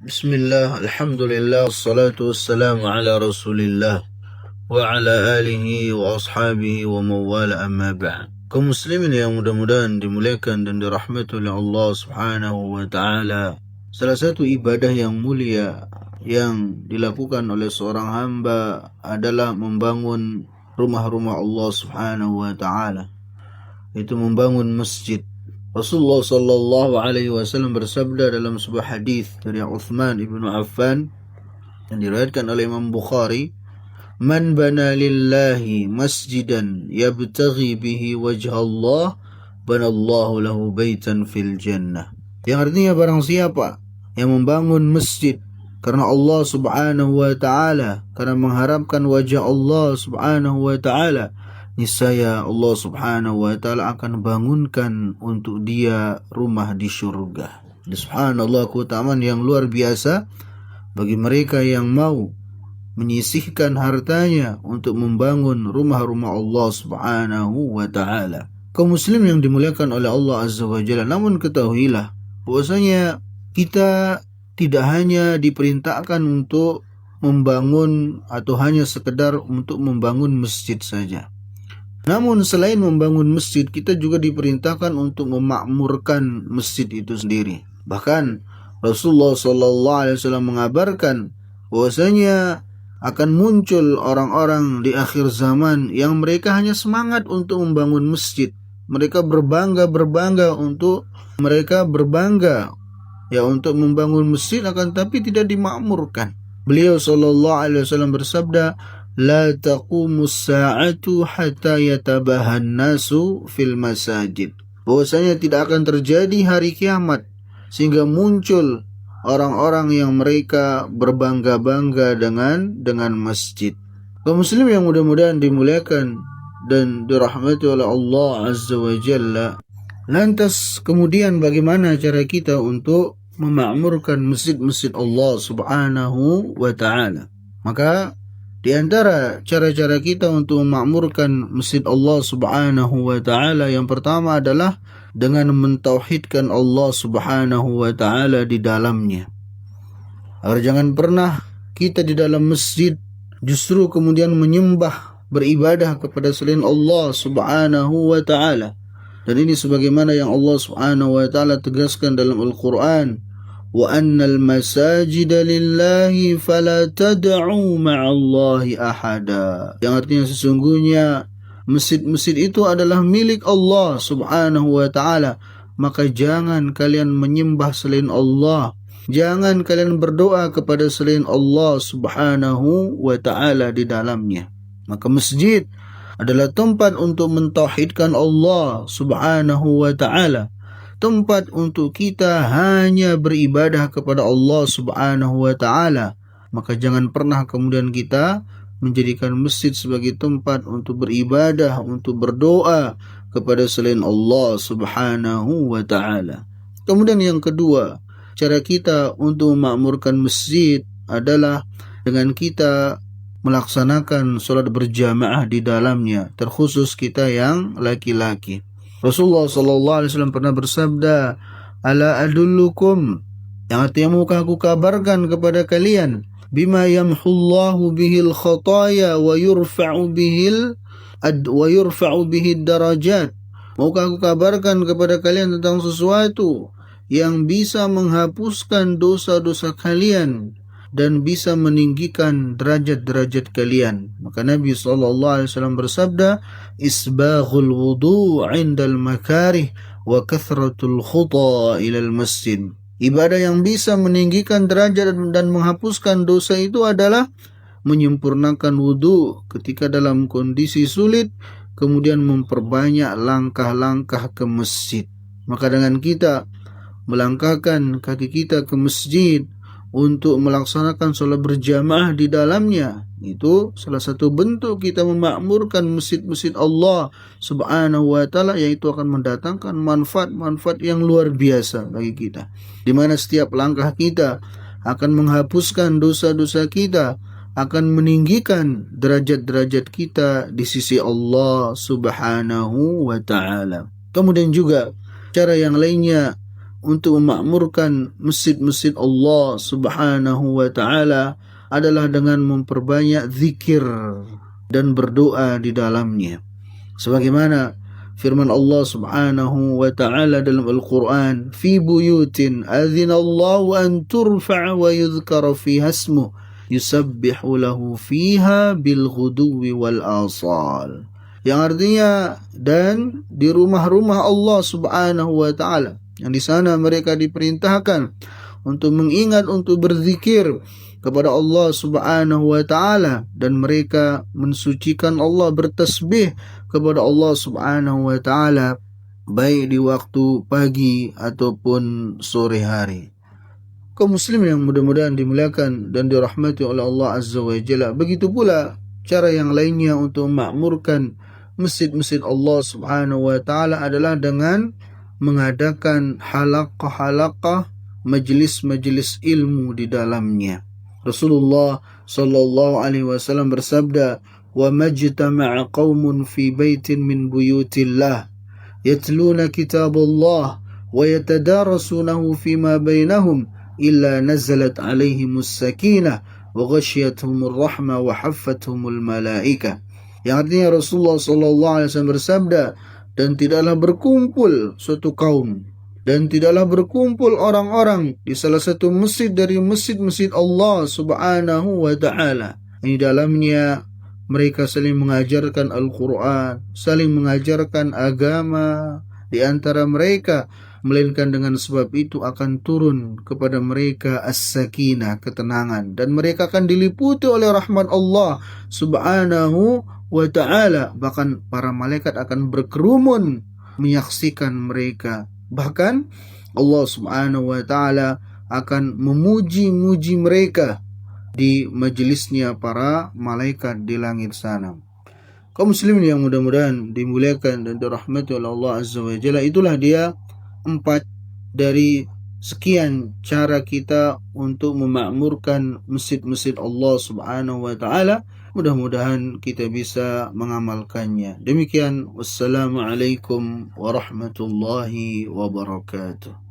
Bismillah, alhamdulillah, wassalatu wassalamu ala rasulillah wa ala alihi wa ashabihi wa mawala amma ba'd. Kaum muslimin yang mudah-mudahan dimuliakan dan dirahmati oleh Allah subhanahu wa ta'ala, salah satu ibadah yang mulia yang dilakukan oleh seorang hamba adalah membangun rumah-rumah Allah subhanahu wa ta'ala, itu membangun masjid. Rasulullah sallallahu alaihi wasallam bersabda dalam sebuah hadis dari Uthman ibnu Affan yang diriwayatkan oleh Imam Bukhari, "Man bana lillahi masjidan yabtaghi bihi wajha Allah, banallahu lahu baitan fil jannah." Yang artinya barang siapa yang membangun masjid karena Allah subhanahu wa ta'ala, karena mengharapkan wajah Allah subhanahu wa ta'ala, niscaya Allah subhanahu wa ta'ala akan bangunkan untuk dia rumah di syurga. Subhanallah, keutamaan yang luar biasa bagi mereka yang mau menyisihkan hartanya untuk membangun rumah-rumah Allah subhanahu wa ta'ala. Kaum muslim yang dimuliakan oleh Allah azza wa jalla, namun ketahuilah bahwasanya kita tidak hanya diperintahkan untuk membangun atau hanya sekedar untuk membangun masjid saja. Namun selain membangun masjid, kita juga diperintahkan untuk memakmurkan masjid itu sendiri. Bahkan Rasulullah SAW mengabarkan bahwasanya akan muncul orang-orang di akhir zaman yang mereka hanya semangat untuk membangun masjid. Mereka berbangga untuk untuk membangun masjid, akan tapi tidak dimakmurkan. Beliau SAW bersabda, "La taqumus sa'atu hatta yatabahan nasu fil masajid." Bahwasanya tidak akan terjadi hari kiamat sehingga muncul orang-orang yang mereka berbangga-bangga dengan masjid. Kaum muslim yang mudah-mudahan dimuliakan dan dirahmati oleh Allah azza wa jalla. Lantas kemudian bagaimana cara kita untuk memakmurkan masjid-masjid Allah subhanahu wa ta'ala? Maka di antara cara-cara kita untuk memakmurkan masjid Allah subhanahu wa ta'ala, yang pertama adalah dengan mentauhidkan Allah subhanahu wa ta'ala di dalamnya. Agar jangan pernah kita di dalam masjid justru kemudian menyembah, beribadah kepada selain Allah subhanahu wa ta'ala. Dan ini sebagaimana yang Allah subhanahu wa ta'ala tegaskan dalam Al-Quran, "Wa annal masajida lillahi fala tad'u ma'allahi ahada." Yang artinya sesungguhnya masjid-masjid itu adalah milik Allah subhanahu wa ta'ala, maka jangan kalian menyembah selain Allah, jangan kalian berdoa kepada selain Allah subhanahu wa ta'ala di dalamnya. Maka masjid adalah tempat untuk mentauhidkan Allah subhanahu wa ta'ala, tempat untuk kita hanya beribadah kepada Allah subhanahu wa ta'ala. Maka jangan pernah kemudian kita menjadikan masjid sebagai tempat untuk beribadah, untuk berdoa kepada selain Allah subhanahu wa ta'ala. Kemudian yang kedua, cara kita untuk memakmurkan masjid adalah dengan kita melaksanakan sholat berjamaah di dalamnya, terkhusus kita yang laki-laki. Rasulullah SAW pernah bersabda, "Ala adullukum," yang artinya maukah aku kabarkan kepada kalian, "bima yamhullahu bihil khataya wa yurfa'u bihid darajat." Maukah aku kabarkan kepada kalian tentang sesuatu yang bisa menghapuskan dosa-dosa kalian dan bisa meninggikan derajat-derajat kalian. Maka Nabi SAW bersabda, "Isbaghul wudu' indal makarih wa kathratul khuta ilal masjid." Ibadah yang bisa meninggikan derajat dan menghapuskan dosa itu adalah menyempurnakan wudu ketika dalam kondisi sulit, kemudian memperbanyak langkah-langkah ke masjid. Maka dengan kita melangkahkan kaki kita ke masjid untuk melaksanakan sholat berjamaah di dalamnya, itu salah satu bentuk kita memakmurkan masjid-masjid Allah subhanahu wa ta'ala, yaitu akan mendatangkan manfaat-manfaat yang luar biasa bagi kita, di mana setiap langkah kita akan menghapuskan dosa-dosa kita, akan meninggikan derajat-derajat kita di sisi Allah subhanahu wa ta'ala. Kemudian juga cara yang lainnya untuk memakmurkan masjid-masjid Allah Subhanahu wa taala adalah dengan memperbanyak zikir dan berdoa di dalamnya. Sebagaimana firman Allah Subhanahu wa taala dalam Al-Qur'an, "Fi buyutin adzinallahu an turfa' wa yudhkara fiha ismuhu yusabbihu lahu fiha bil ghuduwi wal asal." Yang artinya, dan di rumah-rumah Allah Subhanahu wa taala, yang di sana mereka diperintahkan untuk mengingat, untuk berzikir kepada Allah Subhanahu wa taala, dan mereka mensucikan Allah, bertasbih kepada Allah Subhanahu wa taala baik di waktu pagi ataupun sore hari. Kaum muslim yang mudah-mudahan dimuliakan dan dirahmati oleh Allah Azza wa Jalla, begitu pula cara yang lainnya untuk memakmurkan masjid-masjid Allah Subhanahu wa taala adalah dengan mengadakan halaqah-halaqah, majlis-majlis ilmu di dalamnya. Rasulullah sallallahu alaihi wasallam bersabda, "Wa majtama'a qaumun fi baitin min buyutillah yatluna kitaballah wa yatadarasunahu fima bainahum illa nazalat alaihimus sakinah wa ghasyiyatuhumur rahmah wa haffathumul malaikah." Yang artinya Rasulullah sallallahu alaihi wasallam bersabda, dan tidaklah berkumpul suatu kaum, dan tidaklah berkumpul orang-orang di salah satu masjid dari masjid-masjid Allah Subhanahu wa taala. Di dalamnya mereka saling mengajarkan Al-Quran, saling mengajarkan agama di antara mereka, melainkan dengan sebab itu akan turun kepada mereka as-sakinah, ketenangan, dan mereka akan diliputi oleh rahmat Allah Subhanahu wa ta'ala. Bahkan para malaikat akan berkerumun menyaksikan mereka. Bahkan Allah Subhanahu wa ta'ala akan memuji-muji mereka di majelisnya para malaikat di langit sana. Kaum muslimin yang mudah-mudahan dimuliakan dan dirahmati oleh Allah Azza wa Jalla, itulah dia 4 dari sekian cara kita untuk memakmurkan masjid-masjid Allah Subhanahu wa ta'ala. Mudah-mudahan kita bisa mengamalkannya. Demikian, wassalamualaikum warahmatullahi wabarakatuh.